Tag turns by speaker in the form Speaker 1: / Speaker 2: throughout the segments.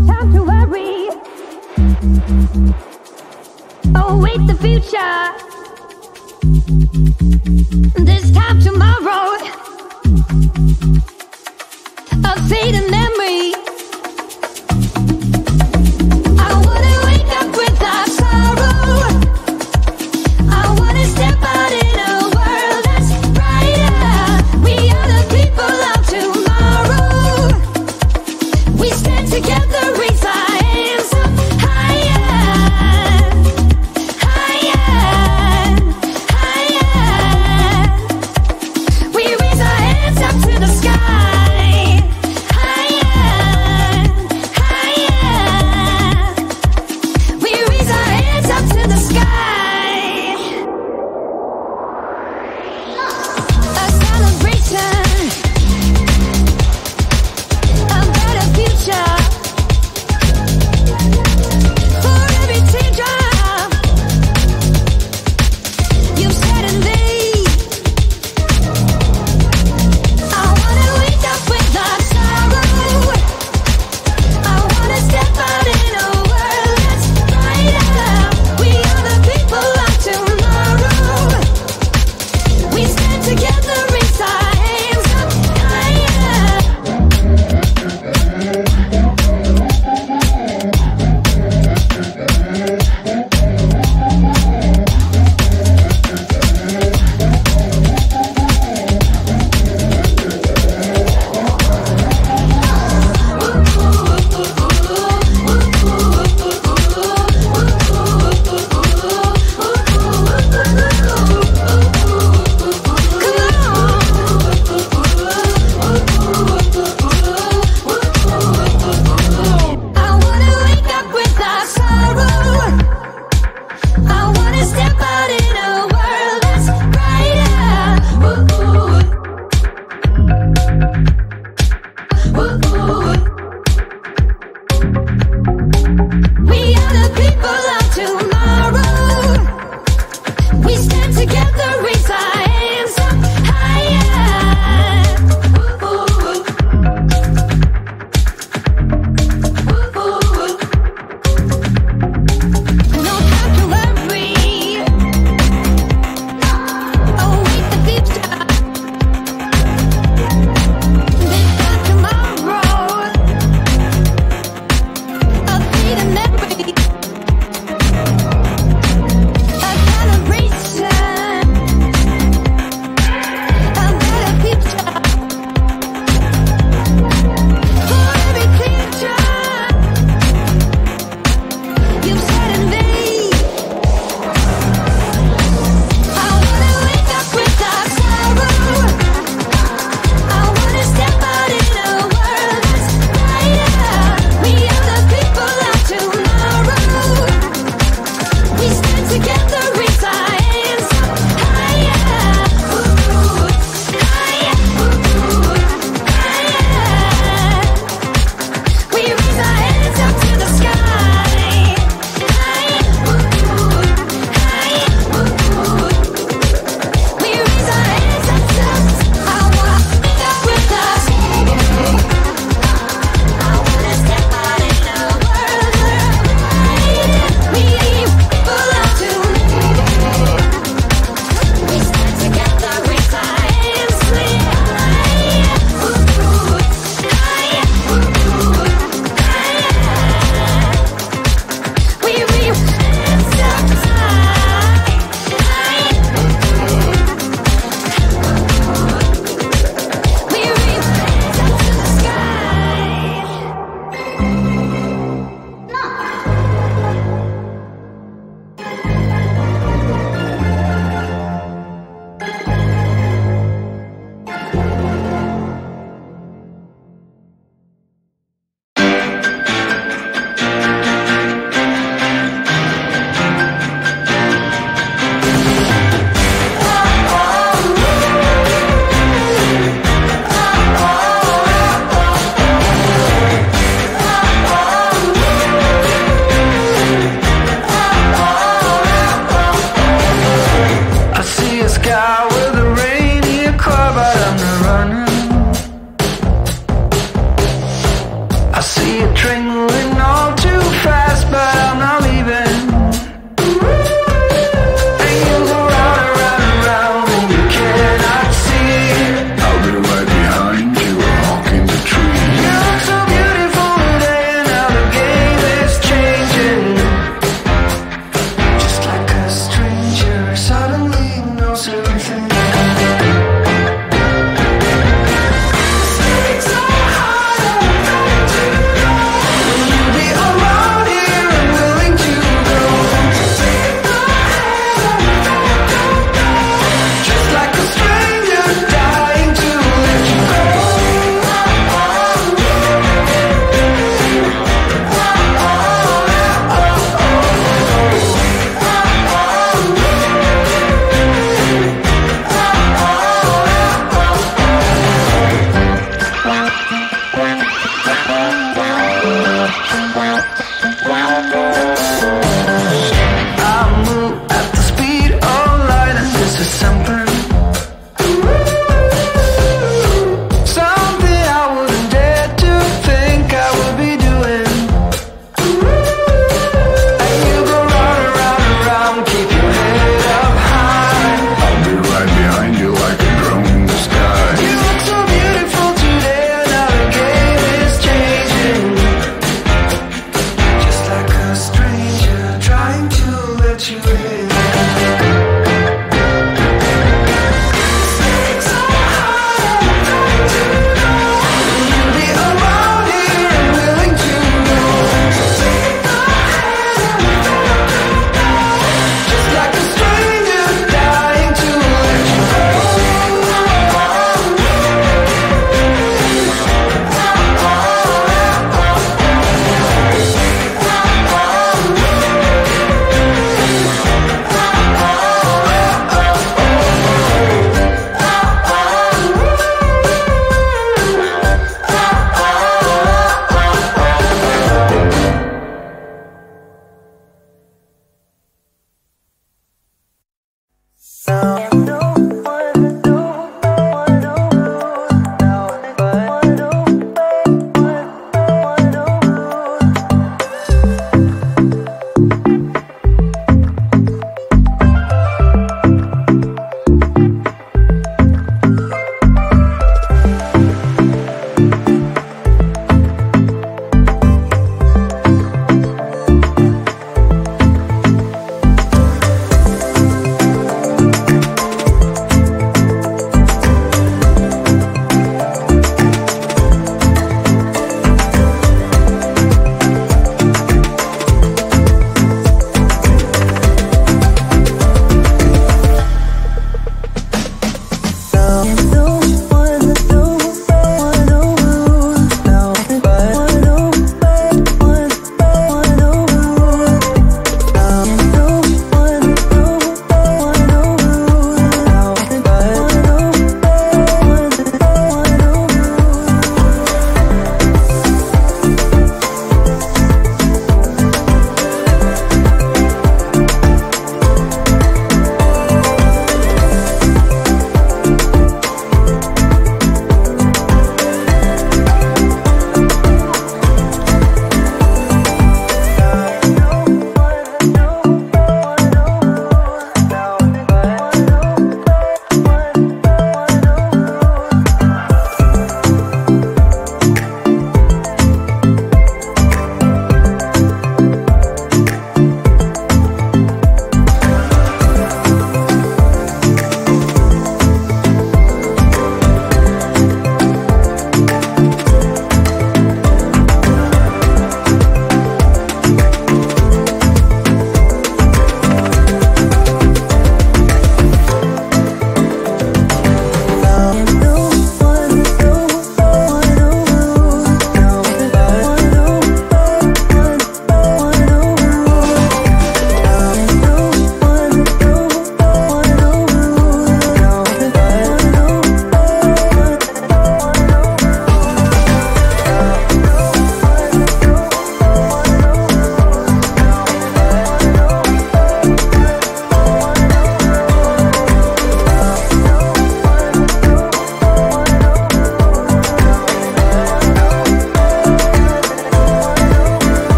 Speaker 1: time to worry. Await the future. This time tomorrow. A fading memory. I wanna wake up without sorrow. I wanna step out in a world that's brighter. We are the people of tomorrow. We stand together, raise our hands up higher, higher, higher. We raise our hands up to the sky, higher, higher. We raise our hands up to the sky. A celebration, a better future. For every teardrop you've shed and laid. I wanna wake up without sorrow. I wanna step out in a world that's brighter. We are the people of tomorrow. We stand together, raise our hands up higher. I wanna wake up without sorrow. I wanna step out in a world that's brighter. We are the people of tomorrow. We stand together, raise our hands up higher. No time to worry.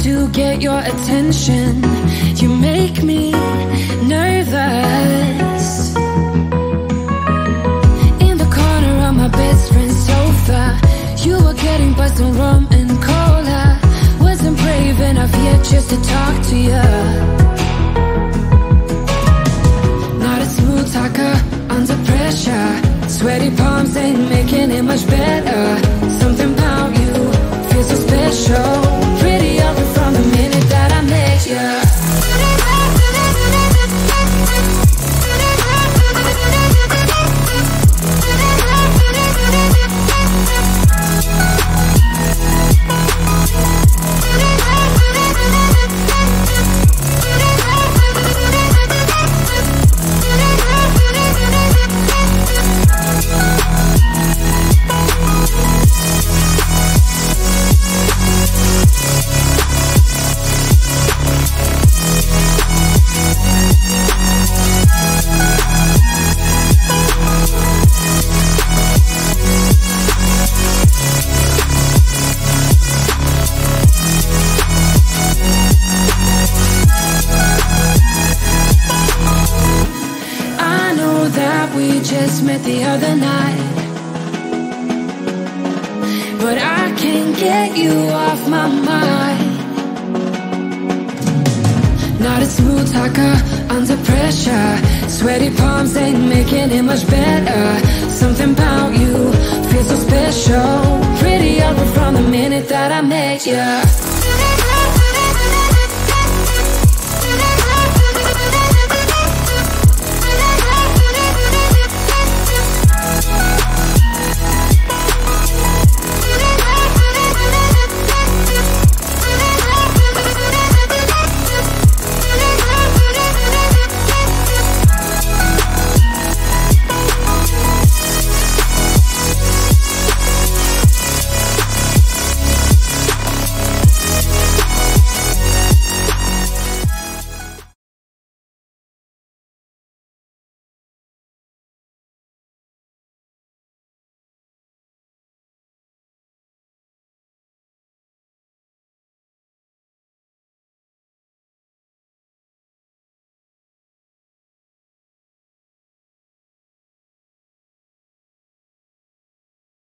Speaker 1: To get your attention, you make me nervous. In the corner of my best friend's sofa, you were getting buzzed on rum and cola. Wasn't brave enough yet just to talk to you. Not a smooth talker under pressure. Sweaty palms ain't making it much better. Something about you feels so special. Pretty obvious from the minute that I met you. Met the other night, but I can't get you off my mind. Not a smooth talker under pressure. Sweaty palms ain't making it much better. Something about you feels so special. Pretty obvious from the minute that I met you.